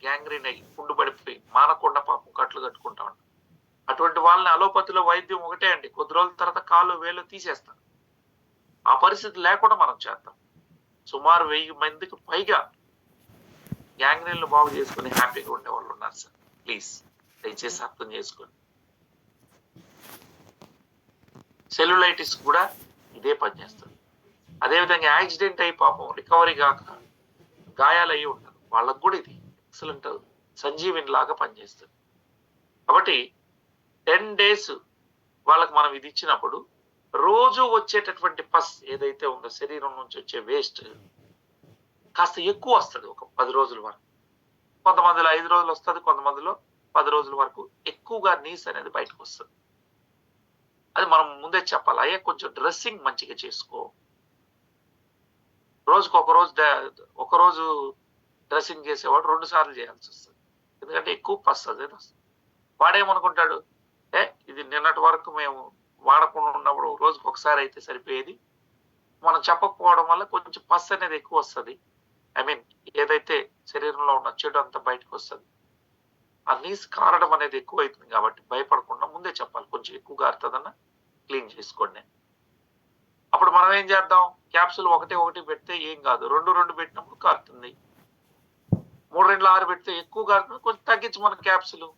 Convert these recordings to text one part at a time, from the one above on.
Gangrene అయ్యి పుండు పడిపోయి మానకుండా పాపం కట్లు కట్టుకుంటా ఉంటారు. అటువంటి వాళ్ళని అలోపతిలో వైద్యం ఒకటే అండి, కొద్ది రోజుల తర్వాత కాళ్ళు వేలు తీసేస్తారు. ఆ పరిస్థితి లేకుండా మనం చేద్దాం. సుమారు 1000 మందికి పైగా గ్యాంగ్రీన్లు బాగు చేసుకుని హ్యాపీగా ఉండే వాళ్ళు ఉన్నారు సార్. ప్లీజ్ దయచేసి అర్థం చేసుకోండి. సెల్యులైటిస్ కూడా ఇదే పనిచేస్తుంది. అదేవిధంగా యాక్సిడెంట్ అయి పాపం రికవరీ కాక గాయాలయ్యి ఉంటారు, వాళ్ళకు కూడా ఇది ఎక్సలెంట్ సంజీవిని లాగా పనిచేస్తుంది. కాబట్టి 10 days వాళ్ళకి మనం ఇది ఇచ్చినప్పుడు రోజు వచ్చేటటువంటి పస్ ఏదైతే ఉందో శరీరం నుంచి వచ్చే వేస్ట్ కాస్త ఎక్కువ వస్తుంది. ఒక 10 రోజుల వరకు, కొంతమందిలో 5 రోజులు వస్తుంది, కొంతమందిలో 10 రోజుల వరకు ఎక్కువగా నీస్ అనేది బయటకు వస్తుంది. అది మనం ముందే చెప్పాలి. అయ్యే కొంచెం డ్రెస్సింగ్ మంచిగా చేసుకో, రోజుకు ఒక రోజు డ్రెస్సింగ్ చేసేవాడు 2 సార్లు చేయాల్సి వస్తుంది, ఎందుకంటే ఎక్కువ పస్ అదే వస్తుంది. వాడేమనుకుంటాడు, ఇది నిన్నటి వరకు మేము వాడకుండా ఉన్నప్పుడు రోజుకు ఒకసారి అయితే సరిపోయేది, మనం చెప్పకపోవడం వల్ల కొంచెం పస్ అనేది ఎక్కువ వస్తుంది. ఐ మీన్ ఏదైతే శరీరంలో ఉన్న చెడు అంతా బయటకు వస్తుంది, ఆ నీస్ కారడం అనేది ఎక్కువ అవుతుంది. కాబట్టి భయపడకుండా ముందే చెప్పాలి, కొంచెం ఎక్కువ కారుతుందన్న క్లీన్ చేసుకోండి. అప్పుడు మనం ఏం చేద్దాం, క్యాప్సూల్ ఒకటి పెడితే ఏం కాదు, 2 పెట్టినప్పుడు కారుతుంది, 3 2 6 పెడితే ఎక్కువ కారుతుంది, కొంచెం తగ్గించి మన క్యాప్సూల్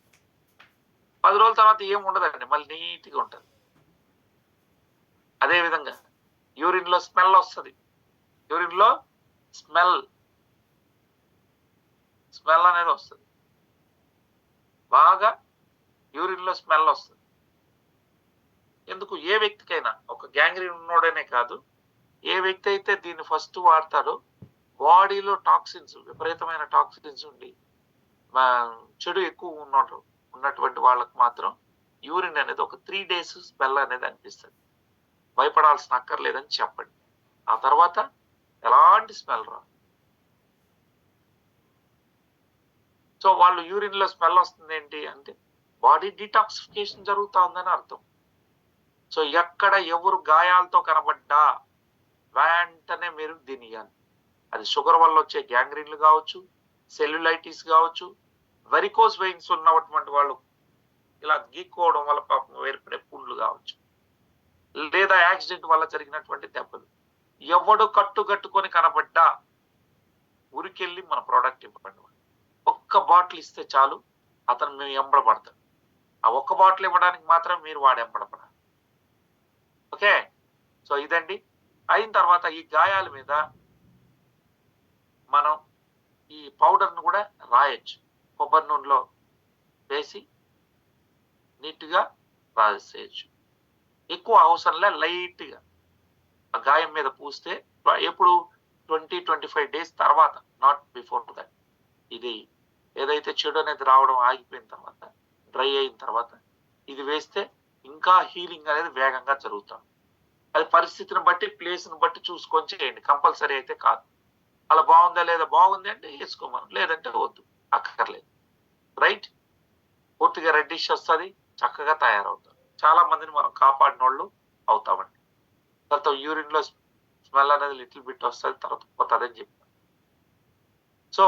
10 రోజుల తర్వాత ఏం ఉండదండి, మళ్ళీ నీట్గా ఉంటుంది. అదేవిధంగా యూరిన్ లో స్మెల్ వస్తుంది, యూరిన్ లో స్మెల్ అనేది వస్తుంది, బాగా యూరిన్ లో స్మెల్ వస్తుంది. ఎందుకు, ఏ వ్యక్తికైనా, ఒక గ్యాంగ్రీన్ ఉన్నోడనే కాదు, ఏ వ్యక్తి అయితే దీన్ని ఫస్ట్ వాడతాడో బాడీలో టాక్సిన్స్, విపరీతమైన టాక్సిన్స్ ఉండి చెడు ఎక్కువ ఉన్నటువంటి వాళ్ళకు మాత్రం యూరిన్ అనేది ఒక 3 days స్మెల్ అనేది అనిపిస్తుంది. భయపడాల్సిన అక్కర్లేదని చెప్పండి. ఆ తర్వాత ఎలాంటి స్మెల్ రాదు. సో వాళ్ళు యూరిన్ లో స్మెల్ వస్తుంది ఏంటి అంటే బాడీ డిటాక్సిఫికేషన్ జరుగుతా ఉందని అర్థం. సో ఎక్కడ ఎవరు గాయాలతో కనబడ్డా వెంటనే మీరు దీన్ని ఇవ్వాలి. అది షుగర్ వల్ల వచ్చే గ్యాంగ్రీన్లు కావచ్చు, సెల్యులైటిస్ కావచ్చు, వెరికోస్ వెయిన్స్ ఉన్నటువంటి వాళ్ళు ఇలా గీక్కోవడం వల్ల పాపం ఏర్పడే పుండ్లు కావచ్చు, లేదా యాక్సిడెంట్ వల్ల జరిగినటువంటి దెబ్బలు. ఎవడు కట్టుకొని కనబడ్డా ఉరికెళ్ళి మన ప్రోడక్ట్ ఇవ్వండి. ఒక్క బాటిల్ ఇస్తే చాలు, అతను మేము ఎంబడబడతాడు. ఆ ఒక్క బాటిల్ ఇవ్వడానికి మాత్రం మీరు వాడు ఎంబడపడాలి. ఓకే, సో ఇదండి. అయిన తర్వాత ఈ గాయాల మీద మనం ఈ పౌడర్ను కూడా రాయొచ్చు, కొబ్బరి నూనెలో వేసి నీట్గా రాసేయచ్చు. ఎక్కువ అవసరంలే, లైట్గా ఆ గాయం మీద పూస్తే ఎప్పుడు 20-25 days తర్వాత, నాట్ బిఫోర్ దట్. ఇది ఏదైతే చెడు అనేది రావడం ఆగిపోయిన తర్వాత, డ్రై అయిన తర్వాత ఇది వేస్తే ఇంకా హీలింగ్ అనేది వేగంగా జరుగుతుంది. అది పరిస్థితిని బట్టి, ప్లేస్ని బట్టి చూసుకొని చేయండి, కంపల్సరీ అయితే కాదు. అలా బాగుందా లేదా, బాగుంది అంటే వేసుకోమను, లేదంటే వద్దు, అక్కర్లేదు. రైట్, పూర్తిగా రెడ్డిష్ వస్తుంది, చక్కగా తయారవుతారు. చాలా మందిని మనం కాపాడిన వాళ్ళు అవుతామండి. తర్వాత యూరిన్ లో స్మెల్ అనేది లిటిల్ బిట్ వస్తుంది, తర్వాత పోతుందని చెప్పాను. సో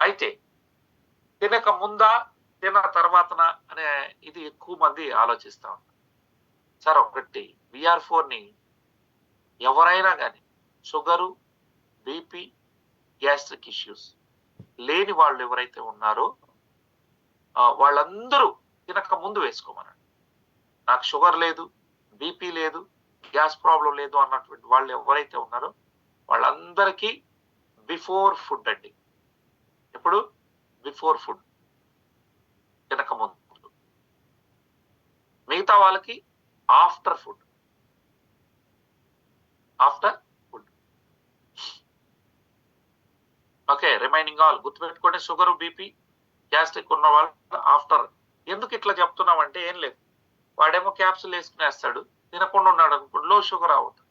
అయితే తినక ముందా తిన్న తర్వాతనా అనే ఇది ఎక్కువ మంది ఆలోచిస్తా ఉంటారు. సార్ ఒకటి, VR4ని ఎవరైనా కానీ షుగరు, బీపీ, గ్యాస్ట్రిక్ ఇష్యూస్ లేని వాళ్ళు ఎవరైతే ఉన్నారో వాళ్ళందరూ తినక ముందు వేసుకోమనండి. నాకు షుగర్ లేదు, బీపీ లేదు, గ్యాస్ ప్రాబ్లం లేదు అన్నటువంటి వాళ్ళు ఎవరైతే ఉన్నారో వాళ్ళందరికీ బిఫోర్ ఫుడ్ అండి. ఇప్పుడు బిఫోర్ ఫుడ్, తినక ముందు. మిగతా వాళ్ళకి after food. Okay, remaining all గుర్తుపెట్టుకోండి. షుగర్, బీపీ, గ్యాస్ట్రిక్ ఉన్న వాళ్ళు ఆఫ్టర్. ఎందుకు ఇట్లా చెప్తున్నామంటే ఏం లేదు, వాడేమో క్యాప్సూల్ వేసుకునేస్తాడు, తినకుండా ఉన్నాడు అనుకోండి, లో షుగర్ అవుతుంది.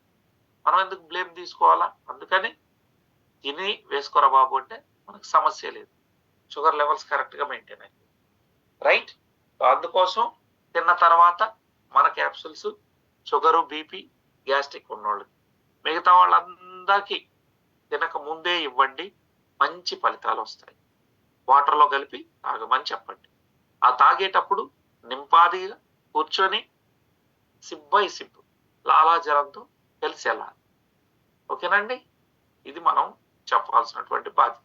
మనం ఎందుకు బ్లేమ్ తీసుకోవాలా? అందుకని తిని వేసుకోరా బాబు అంటే మనకు సమస్య లేదు, షుగర్ లెవెల్స్ కరెక్ట్ గా మెయింటైన్ అయ్యింది. రైట్, అందుకోసం తిన్న తర్వాత మన క్యాప్సూల్స్ షుగరు, బీపీ, గ్యాస్ట్రిక్ ఉన్నోళ్ళకి. మిగతా వాళ్ళందరికీ తినక ముందే ఇవ్వండి, మంచి ఫలితాలు వస్తాయి. వాటర్లో కలిపి తాగమని చెప్పండి. ఆ తాగేటప్పుడు నింపాదిగా కూర్చొని సిప్ బై సిప్ లాలాజలంతో కలిసి వెళ్ళాలి. ఓకేనండి? ఇది మనం చెప్పాల్సినటువంటి బాధ్యత.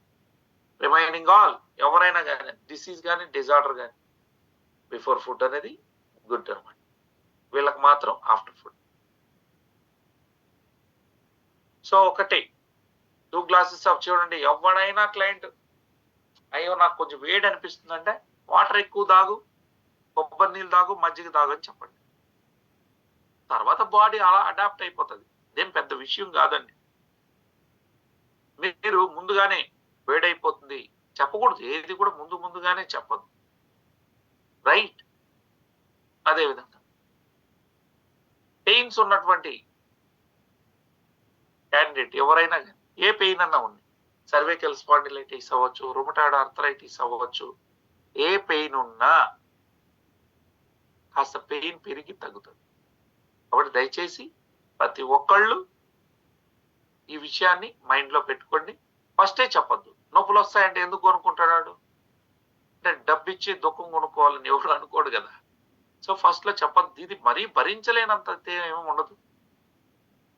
రిమైనింగ్ ఆల్ ఎవరైనా కానీ డిసీజ్ కానీ డిజార్డర్ కానీ బిఫోర్ ఫుడ్ అనేది గుడ్ అనమాట. వీళ్ళకి మాత్రం ఆఫ్టర్ ఫుడ్. సో ఒకటి 2 గ్లాసెస్ ఆఫ్ చూడండి, ఎవడైనా క్లయింట్ అయ్యో నాకు కొంచెం వేడి అనిపిస్తుందంటే వాటర్ ఎక్కువ తాగు, కొబ్బరి నీళ్ళు తాగు, మజ్జిగ తాగు అని చెప్పండి. తర్వాత బాడీ అలా అడాప్ట్ అయిపోతుంది. ఇదేం పెద్ద విషయం కాదండి. మీరు ముందుగానే వేడైపోతుంది చెప్పకూడదు. ఏది కూడా ముందుగానే చెప్పదు. రైట్? అదేవిధంగా పెయిన్స్ ఉన్నటువంటి క్యాండిడేట్ ఎవరైనా కానీ ఏ పెయిన్ అన్నా ఉంది, సర్వైకల్ స్పాండిలైటిస్ అవ్వచ్చు, రుమటాయిడ్ ఆర్థరైటిస్ అవ్వచ్చు, ఏ పెయిన్ ఉన్నా కాస్త పెయిన్ పెరిగి తగ్గుతుంది. కాబట్టి దయచేసి ప్రతి ఒక్కళ్ళు ఈ విషయాన్ని మైండ్ లో పెట్టుకోండి. ఫస్టే చెప్పద్దు. నొప్పులు వస్తాయంటే ఎందుకు కొనుక్కుంటాడు? అంటే డబ్బిచ్చి దుఃఖం కొనుక్కోవాలని ఎవరు అనుకోడు కదా. సో ఫస్ట్ లో చెప్పద్దు. ఇది మరీ భరించలేనంత ఏమీ ఉండదు.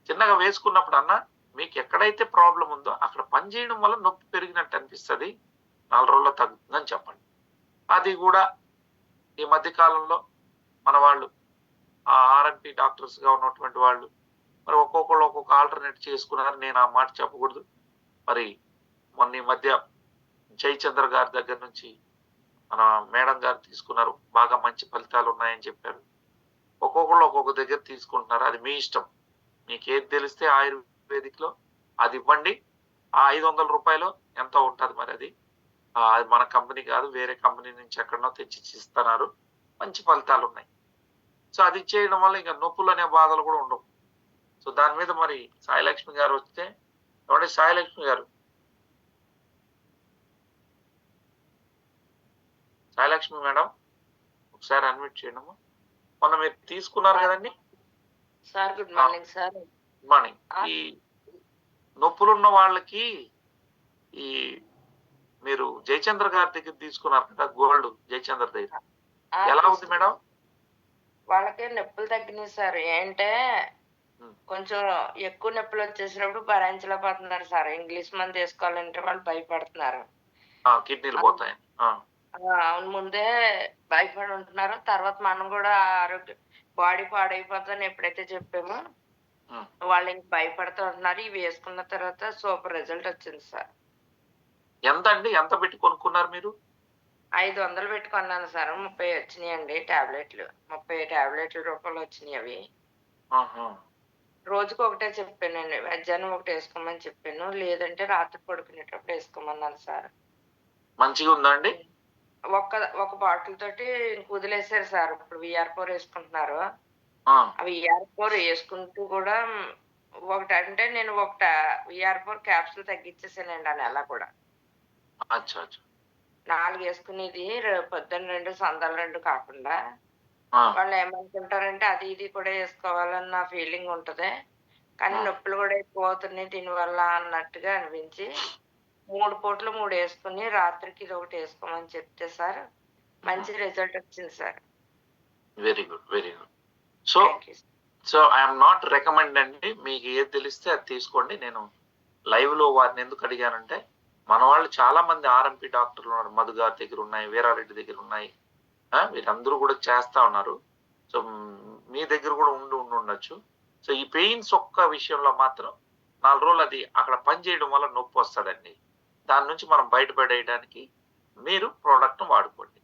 చిన్నగా వేసుకున్నప్పుడు అన్న మీకు ఎక్కడైతే ప్రాబ్లం ఉందో అక్కడ పని చేయడం వల్ల నొప్పి పెరిగినట్టు అనిపిస్తుంది, 4 రోజుల్లో తగ్గుతుందని చెప్పండి. అది కూడా ఈ మధ్య కాలంలో మన వాళ్ళు ఆ ఆర్ఎంపీ డాక్టర్స్ గా ఉన్నటువంటి వాళ్ళు మరి ఒక్కొక్కళ్ళు ఒక్కొక్క ఆల్టర్నేట్ చేసుకున్నారు. నేను ఆ మాట చెప్పకూడదు. మరి మొన్న ఈ మధ్య జయచంద్ర గారి దగ్గర నుంచి మన మేడం గారు తీసుకున్నారు, బాగా మంచి ఫలితాలు ఉన్నాయని చెప్పారు. ఒక్కొక్కళ్ళు ఒక్కొక్క దగ్గర తీసుకుంటున్నారు. అది మీ ఇష్టం. మీకు ఏది తెలిస్తే ఆయుర్వేదిక్ లో అది ఇవ్వండి. ఆ 500 రూపాయలు ఎంత ఉంటది మరి అది మన కంపెనీ కాదు, వేరే కంపెనీ నుంచి ఎక్కడనో తెచ్చి ఇస్తున్నారు. మంచి ఫలితాలు ఉన్నాయి. సో అది చేయడం వల్ల ఇంకా నొప్పులు అనే బాధలు కూడా ఉండవు. సో దాని మీద మరి సాయిలక్ష్మి గారు వస్తే, ఎవరి సాయిలక్ష్మి గారు, సాయిలక్ష్మి మేడం ఒకసారి అన్మిట్ చేయడము. మొన్న మీరు తీసుకున్నారు కదండి sir. Good morning sir. Good morning. ఈ నొప్పులున్న వాళ్ళకి ఈ మీరు జయచంద్ర గారి దగ్గర తీసుకున్నారు కదా, గోల్డ్ జయచంద్ర దగ్గర, ఎలా ఉంది మేడం? వాళ్ళకి నొప్పులు తగ్గినాయి సార్. ఏంటే కొంచెం ఎక్కువ నొప్పులు వచ్చేసినప్పుడు భరించలేకపోతున్నారు సార్. ఇంగ్లీష్ మంది వేసుకోవాలంటే వాళ్ళు భయపడుతున్నారు. కిడ్నీలు పోతాయి. అవును, ముందే భయపడి ఉంటున్నారు. తర్వాత మనం కూడా ఆరోగ్య బాడీ పాడైపోతుందని ఎప్పుడైతే చెప్పామో వాళ్ళు ఇంక భయపడుతూ ఉంటున్నారు. ఇవి వేసుకున్న తర్వాత సూపర్ రిజల్ట్ వచ్చింది సార్. ఎంత అండి? ఎంత పెట్టి కొనుక్కున్నారు మీరు? 500 పెట్టి కొన్నాను సార్. 30 వచ్చినాయండి టాబ్లెట్లు. 30 టాబ్లెట్ల రూపంలో వచ్చినాయి అవి. రోజుకి ఒకటే చెప్పానండి. మధ్యాహ్నం ఒకటి వేసుకోమని చెప్పాను, లేదంటే రాత్రి పడుకునేటప్పుడు వేసుకోమన్నాను సార్. మంచిగా ఉందండి? ఒక బాటిల్ తోటి వదిలేసారు సార్. ఇప్పుడు VR4 వేసుకుంటున్నారు. VR4 వేసుకుంటూ కూడా ఒకటంటే నేను ఒకట VR4 క్యాప్సూల్ తగ్గించేసానండి ఆ నెల కూడా. 4 వేసుకునేది పొద్దున్న 2 సందాలు 2 కాకుండా వాళ్ళు ఏమనుకుంటారంటే అది ఇది కూడా వేసుకోవాలన్న ఫీలింగ్ ఉంటది. కానీ నొప్పులు కూడా ఎక్కువ అవుతున్నాయి దీనివల్ల అన్నట్టుగా అనిపించి 3 పూటలు 3 వేసుకుని రాత్రికి ఇది ఒకటి వేసుకోమని చెప్తే సార్ మంచి రిజల్ట్ వచ్చింది sir. Very good, very good. So I'm not recommend అండి. మీకు ఏది తెలిస్తే అది తీసుకోండి. నేను లైవ్ లో వారిని ఎందుకు అడిగానంటే మన వాళ్ళు చాలా మంది ఆర్ఎంపీ డాక్టర్లు ఉన్నారు. మధు గారి దగ్గర ఉన్నాయి, వీరారెడ్డి దగ్గర ఉన్నాయి. వీరందరూ కూడా చేస్తా ఉన్నారు. సో మీ దగ్గర కూడా ఉండొచ్చు. సో ఈ పెయిన్స్ ఒక్క విషయంలో మాత్రం 4 రోజులు అది అక్కడ పని చేయడం వల్ల నొప్పి వస్తుందండి. దాని నుంచి మనం బయటపడేయడానికి మీరు ప్రోడక్ట్ వాడుకోండి.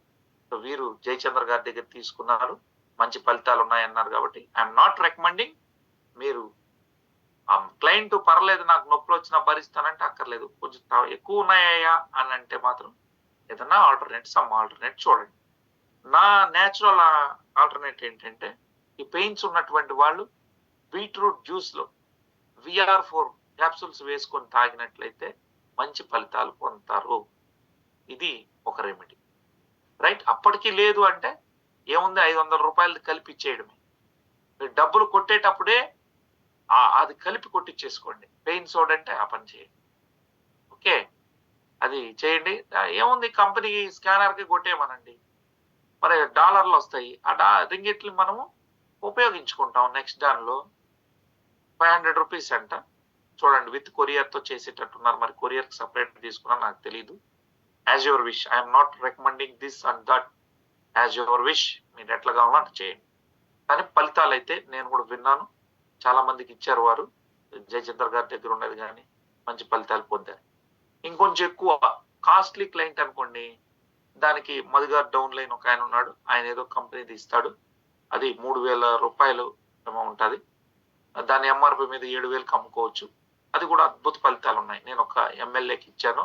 సో వీరు జయచంద్ర గారి దగ్గర తీసుకున్నారు, మంచి ఫలితాలు ఉన్నాయన్నారు. కాబట్టి ఐఎమ్ నాట్ రికమెండింగ్. మీరు క్లయింట్ పర్లేదు నాకు నొప్పులు వచ్చినా భరిస్తానంటే అక్కర్లేదు. కొంచెం ఎక్కువ ఉన్నాయా అని అంటే మాత్రం ఏదన్నా ఆల్టర్నేట్ చూడండి. నా న్యాచురల్ ఆల్టర్నేట్ ఏంటంటే ఈ పెయిన్స్ ఉన్నటువంటి వాళ్ళు బీట్రూట్ జ్యూస్ లో VR4 క్యాప్సూల్స్ వేసుకొని తాగినట్లయితే మంచి ఫలితాలు పొందుతారు. ఇది ఒక రెమెడీ. రైట్? అప్పటికి లేదు అంటే ఏముంది, 500 రూపాయలు కలిపి ఇచ్చేయడమే. మీరు డబ్బులు కొట్టేటప్పుడే అది కలిపి కొట్టించేసుకోండి. పెయిన్ సోడ్ అంటే ఆ పని చేయండి. ఓకే, అది చేయండి. ఏముంది కంపెనీ స్కానర్‌కి కొట్టేయమనండి. మరి డాలర్‌లు వస్తాయి. ఆ రింగిట్‌లు మనము ఉపయోగించుకుంటాం నెక్స్ట్ దానిలో. ₹500 అంట. చూడండి విత్ కొరియర్‌తో చేసేటట్టున్నారు. మరి కొరియర్‌కి సెపరేట్ తీసుకున్నారో నాకు తెలీదు. As your wish. I am not recommending this and that. As your wish. మీరు ఎట్లా కావాలో అట్లా చేయండి. కానీ ఫలితాలైతే నేను కూడా విన్నాను. చాలా మందికి ఇచ్చారు వారు. జయచంద్ర గారి దగ్గర ఉన్నది గాని మంచి ఫలితాలు పొందారు. ఇంకొంచెం ఎక్కువ కాస్ట్‌లీ క్లయింట్ అనుకోండి. దానికి మధుగారు డౌన్ లైన్ ఒక ఆయన ఉన్నాడు. ఆయన ఏదో కంపెనీది ఇస్తాడు. అది ₹3000 ఏమో ఉంటది. దాని ఎంఆర్‌పీ మీద 7,000కి అమ్ముకోవచ్చు. అది కూడా అద్భుత ఫలితాలు ఉన్నాయి. నేను ఒక ఎమ్మెల్యేకి ఇచ్చాను.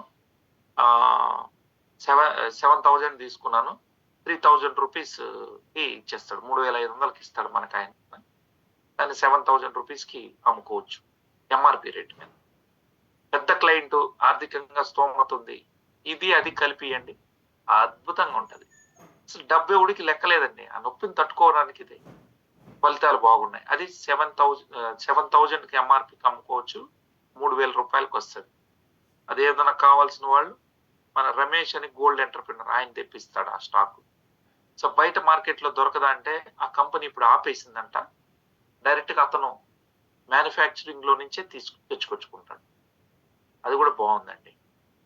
7,000 తీసుకున్నాను. ₹3,000కి ఇచ్చేస్తాడు. 3,500కి ఇస్తాడు మనకు ఆయన. దాన్ని ₹7,000కి అమ్ముకోవచ్చు. ఎంఆర్‌పీ రేట్ మీద. పెద్ద క్లయింట్ ఆర్థికంగా స్తోమత ఉంది. ఇది అది కలిపియండి. అద్భుతంగా ఉంటది. అసలు డబ్బెవడికి లెక్కలేదండి. ఆ నొప్పిని తట్టుకోవడానికి ఇది. ఫలితాలు బాగున్నాయి. అది 7,000కి ఎంఆర్‌పీకి అమ్ముకోవచ్చు. ₹3,000కి వస్తది. అదేదైనా కావాల్సిన వాళ్ళు మన రమేష్ అని గోల్డ్ ఎంటర్‌ప్రెన్యూర్ ఆయన తెప్పిస్తాడు ఆ స్టాక్. సో బయట మార్కెట్‌లో దొరకదా అంటే ఆ కంపెనీ ఇప్పుడు ఆపేసిందంట. డైరెక్ట్‌గా అతను మ్యానుఫ్యాక్చరింగ్‌లో నుంచే తెచ్చుకొచ్చుకుంటాడు. అది కూడా బాగుందండి.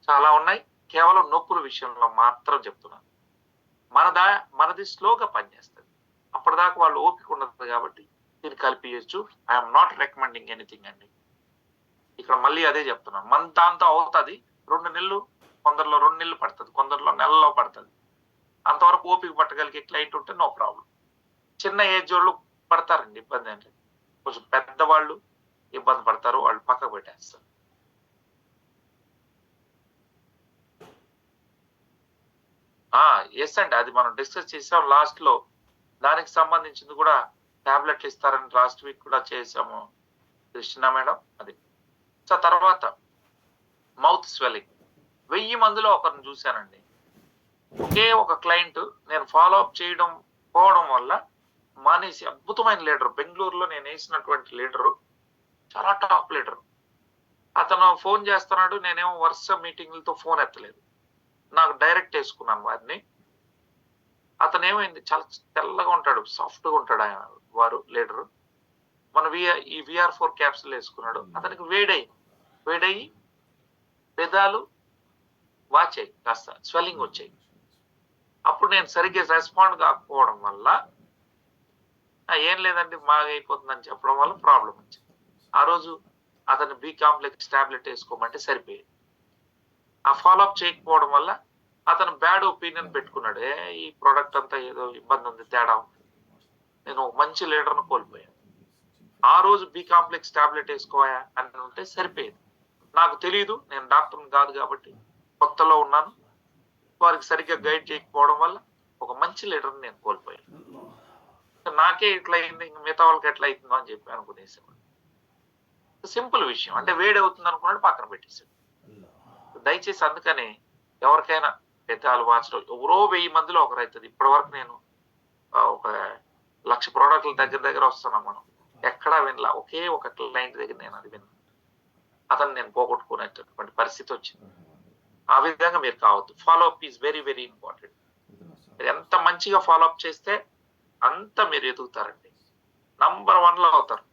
చాలా ఉన్నాయి. కేవలం నొప్పుల విషయంలో మాత్రం చెప్తున్నాను. మనది స్లోగా పనిచేస్తది. అప్పటిదాకా వాళ్ళు ఓపిక ఉండదు కాబట్టి దీన్ని కలిపియొచ్చు. I am not recommending anything అండి. ఇక్కడ మళ్ళీ అదే చెప్తున్నాను. మన దాంతో అవుతది. 2 నెలలు, కొందరిలో 2 నెలలు పడతది. కొందరిలో నెలలో పడతది. అంతవరకు ఓపిక పట్టగలిగే క్లయింట్ ఉంటే నో ప్రాబ్లమ్. చిన్న ఏజ్ వాళ్ళు పడతారండి ఇబ్బంది అంటే. కొంచెం పెద్దవాళ్ళు ఇబ్బంది పడతారు. వాళ్ళు పక్కకు పెట్టేస్తారు. యెస్ అండి. అది మనం డిస్కస్ చేసాం లాస్ట్‌లో. దానికి సంబంధించింది కూడా టాబ్లెట్లు ఇస్తారని లాస్ట్ వీక్ కూడా చేసాము. కృష్ణ మేడం అది. సో తర్వాత మౌత్ స్వెల్లింగ్. 1000 మందిలో ఒకరిని చూశానండి. ఒకే ఒక క్లయింట్ నేను ఫాలో అప్ చేయడం పోవడం వల్ల మానేసి అద్భుతమైన లీడర్. బెంగుళూరులో నేనేసినటువంటి లీడరు. చాలా టాప్ లీడరు. అతను ఫోన్ చేస్తున్నాడు. నేనేమో వరుస మీటింగులతో ఫోన్ ఎత్తలేదు. నాకు డైరెక్ట్ యేసుకున్నాను వారిని. అతనేమైంది చాలా తెల్లగా ఉంటాడు. సాఫ్ట్‌గా ఉంటాడు ఆయన వారు లీడరు. మన ఈ VR4 క్యాప్సూల్ యేసుకున్నాడు. అతనికి వేడయ్యి పెదాలు వాచాయి. కాస్త స్వెల్లింగ్ వచ్చాయి. అప్పుడు నేను సరిగ్గా రెస్పాండ్ కాకపోవడం వల్ల ఏం లేదండి బాగైపోతుందని చెప్పడం వల్ల ప్రాబ్లమ్ వచ్చింది. ఆ రోజు అతను బి కాంప్లెక్స్ టాబ్లెట్ యేసుకోమంటే సరిపోయేది. ఆ ఫాలో అప్ చేయకపోవడం వల్ల అతను బ్యాడ్ ఒపీనియన్ పెట్టుకున్నాడు. ఈ ప్రొడక్ట్ అంతా ఏదో ఇబ్బంది ఉంది, తేడా ఉంది. నేను ఒక మంచి లీడర్‌ని కోల్పోయాను. ఆ రోజు బి కాంప్లెక్స్ టాబ్లెట్ యేసుకోవా అని ఉంటే సరిపోయేది. నాకు తెలీదు. నేను డాక్టర్‌ని కాదు కాబట్టి కొత్తలో ఉన్నాను. వారికి సరిగ్గా గైడ్ చేయకపోవడం వల్ల ఒక మంచి లీడర్‌ని నేను కోల్పోయాను. నాకే ఇట్లా అయింది. మిగతా వాళ్ళకి ఎట్లా అవుతుందో అని చెప్పి అనుకునేసాను. సింపుల్ విషయం. అంటే వేడవుతుంది అనుకున్నాడు పక్కన పెట్టేసాడు. దయచేసి అందుకని ఎవరికైనా పెదాలు వాచడం ఎవరో 1000 మందిలో ఒకరైతది. ఇప్పటివరకు నేను ఒక 1,00,000 ప్రొడక్ట్‌ల దగ్గర వస్తున్నాం మనం. ఎక్కడా వినలా. ఒకే ఒక క్లయింట్ దగ్గర నేను అది విన్నాను. అతన్ని నేను పోగొట్టుకునేటటువంటి పరిస్థితి వచ్చింది. ఆ విధంగా మీరు కావద్దు. Follow up is very very important. మీరు ఎంత మంచిగా ఫాలో అప్ చేస్తే అంత మీరు ఎదుగుతారండి. నంబర్ 1లో అవుతారు.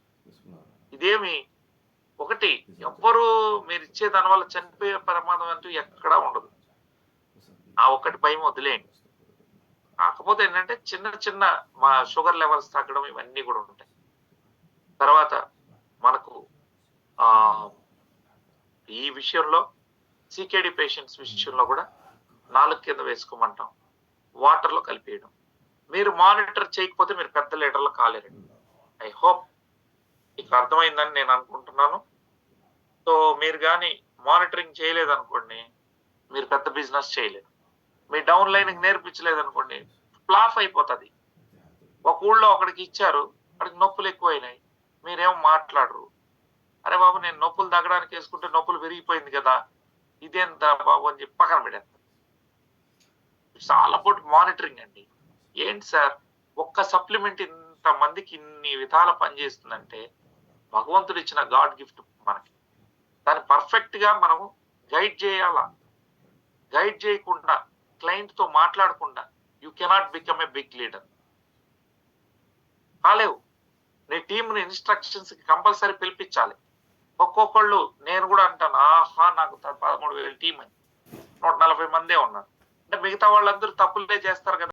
ఇదేమి ఒకటి ఎవ్వరు మీరిచ్చే దాని వల్ల చనిపోయే ప్రమాదం అంటూ ఎక్కడా ఉండదు. ఆ ఒక్కటి భయం వదిలేయండి. కాకపోతే ఏంటంటే చిన్న మా షుగర్ లెవెల్స్ తగ్గడం ఇవన్నీ కూడా ఉంటాయి. తర్వాత మనకు ఈ విషయంలో CKD పేషెంట్స్ విషయంలో కూడా నాలుగు కింద వేసుకోమంటాం. వాటర్‌లో కలిపేయడం. మీరు మానిటర్ చేయకపోతే మీరు పెద్ద లీడర్‌లు కాలేరండి. ఐ హోప్ మీకు అర్థమైందని నేను అనుకుంటున్నాను. సో మీరు గాని మానిటరింగ్ చేయలేదనుకోండి, మీరు పెద్ద బిజినెస్ చేయలేరు. మీ డౌన్ లైన్‌కి నేర్పించలేదనుకోండి, ఫ్లాప్ అయిపోతది. ఒక ఊళ్ళో ఒకడికి ఇచ్చారు. వాడికి నొప్పులు ఎక్కువైనాయి. మీరేమో మాట్లాడరు. అరే బాబు నేను నొప్పులు తగ్గడానికి యేసుకుంటే నొప్పులు పెరిగిపోయింది కదా! ఇదేంత బాబు అని చెప్పి పక్కన పెట్టేస్తారు. ఇట్స్ ఆల్ అబౌట్ మానిటరింగ్ అండి. ఏంటి సార్ ఒక్క సప్లిమెంట్ ఇంతమందికి ఇన్ని విధాల పనిచేస్తుందంటే భగవంతుడు ఇచ్చిన గాడ్ గిఫ్ట్ మనకి. దాన్ని పర్ఫెక్ట్‌గా మనము గైడ్ చేయాలా. గైడ్ చేయకుండా, క్లయింట్ తో మాట్లాడకుండా you cannot become a big leader. కాలేవు. నీ టీంని ఇన్స్ట్రక్షన్స్ కి కంపల్సరీ పిలిపించాలి. ఒక్కొక్కళ్ళు, నేను కూడా అంటాను, ఆహా నాకు 13,000 టీం అని 140 మందే ఉన్నారు అంటే మిగతా వాళ్ళందరూ తప్పులే చేస్తారు కదా.